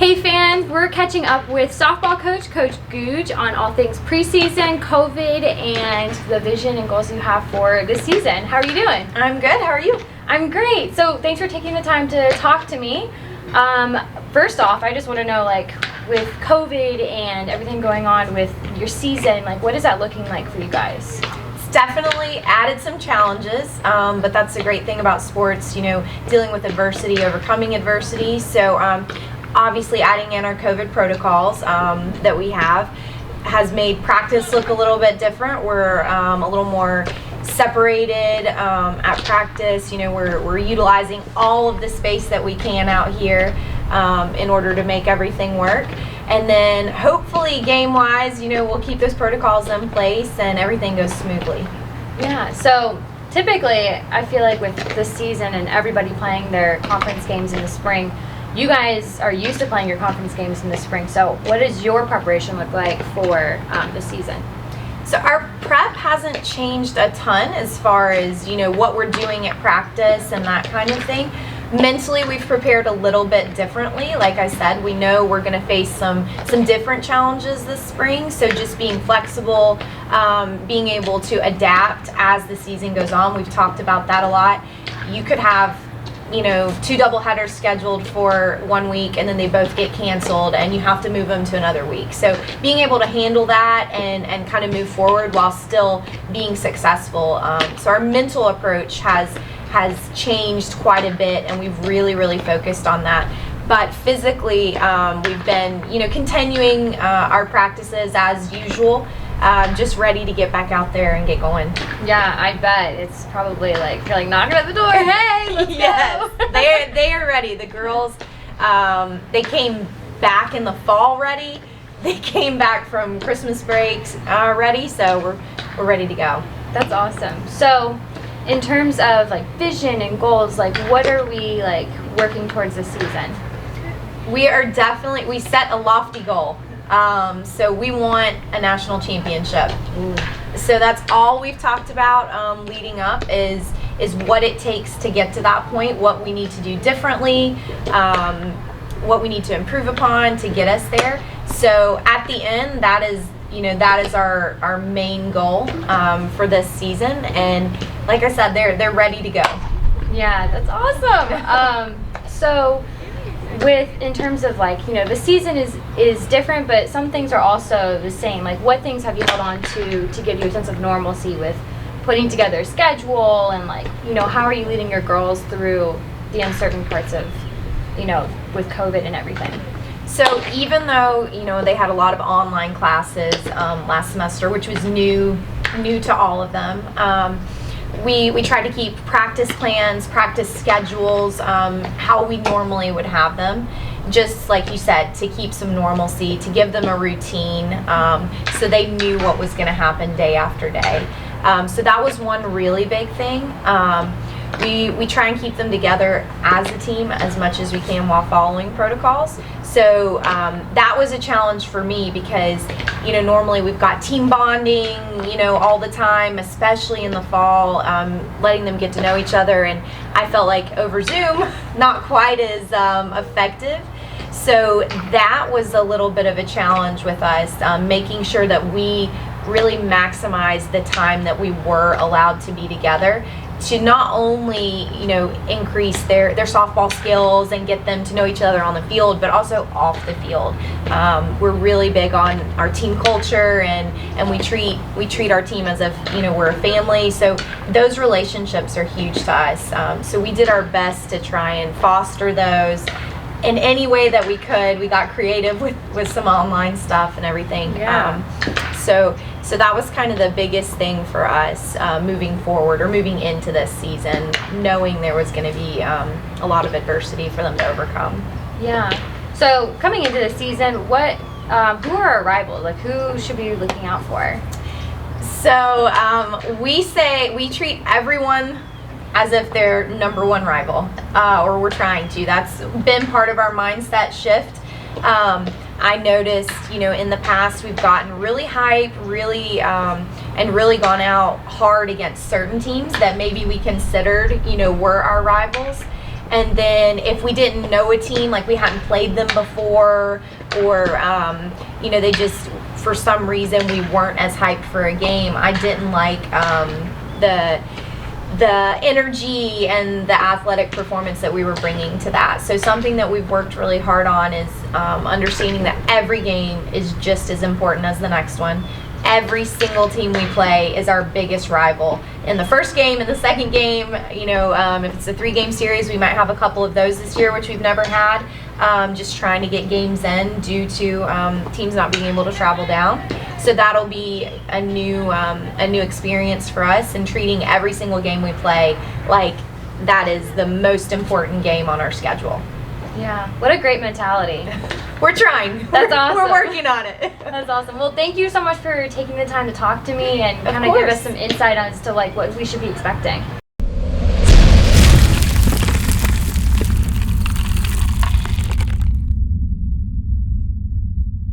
Hey fans, we're catching up with softball coach, Coach Geouge, on all things preseason, COVID, and the vision and goals you have for this season. How are you doing? I'm good. How are you? I'm great. So thanks for taking the time to talk to me. First off, I just want to know, with COVID and everything going on with your season, what is that looking like for you guys? It's definitely added some challenges, but that's the great thing about sports, dealing with adversity, overcoming adversity. So obviously adding in our COVID protocols that we have has made practice look a little bit different. We're a little more separated at practice. We're utilizing all of the space that we can out here in order to make everything work. And then hopefully game-wise, we'll keep those protocols in place and everything goes smoothly. Yeah, so typically I feel like with this season and everybody playing their conference games in the spring, you guys are used to playing your conference games in the spring. So what does your preparation look like for the season? So our prep hasn't changed a ton as far as, what we're doing at practice and that kind of thing. Mentally, we've prepared a little bit differently. Like I said, we know we're going to face some different challenges this spring. So just being flexible, being able to adapt as the season goes on. We've talked about that a lot. You could have two doubleheaders scheduled for 1 week and then they both get canceled and you have to move them to another week. So being able to handle that and kind of move forward while still being successful. So our mental approach has changed quite a bit and we've really focused on that. But physically, we've been, continuing our practices as usual. Just ready to get back out there and get going. Yeah, I bet it's probably you're knocking at the door. Hey, let's yes, go. they are ready. The girls, they came back in the fall ready. They came back from Christmas breaks ready. So we're ready to go. That's awesome. So, in terms of vision and goals, what are we working towards this season? We set a lofty goal. So we want a national championship. So that's all we've talked about leading up is what it takes to get to that point, what we need to do differently, what we need to improve upon to get us there. So at the end, that is our main goal for this season. And like I said, they're ready to go. Yeah, that's awesome. So in terms of the season is different, but some things are also the same. What things have you held on to give you a sense of normalcy with putting together a schedule and how are you leading your girls through the uncertain parts of with COVID and everything? So even though they had a lot of online classes last semester, which was new to all of them, we try to keep practice plans, practice schedules, how we normally would have them, just like you said, to keep some normalcy, to give them a routine, so they knew what was going to happen day after day. So that was one really big thing. We try and keep them together as a team as much as we can while following protocols. So that was a challenge for me because, normally we've got team bonding, all the time, especially in the fall, letting them get to know each other. And I felt like over Zoom, not quite as effective. So that was a little bit of a challenge with us, making sure that we really maximize the time that we were allowed to be together, to not only increase their softball skills and get them to know each other on the field, but also off the field. We're really big on our team culture and we treat our team as if we're a family. So those relationships are huge to us. So we did our best to try and foster those in any way that we could. We got creative with some online stuff and everything. Yeah. So that was kind of the biggest thing for us moving forward or moving into this season, knowing there was going to be a lot of adversity for them to overcome. Yeah. So coming into the season, who are our rivals? Who should we be looking out for? So we treat everyone as if they're number one rival, or we're trying to. That's been part of our mindset shift. I noticed, in the past we've gotten really hype, really gone out hard against certain teams that maybe we considered, were our rivals. And then if we didn't know a team, like we hadn't played them before, or they just, for some reason, we weren't as hyped for a game, I didn't like the energy and the athletic performance that we were bringing to that. So something that we've worked really hard on is understanding that every game is just as important as the next one. Every single team we play is our biggest rival. In the first game, in the second game, if it's a 3-game series, we might have a couple of those this year, which we've never had. Just trying to get games in due to teams not being able to travel down. So that'll be a new experience for us, and treating every single game we play like that is the most important game on our schedule. Yeah, what a great mentality. We're trying. That's awesome. We're working on it. That's awesome. Well, thank you so much for taking the time to talk to me and kind of give us some insight as to like what we should be expecting.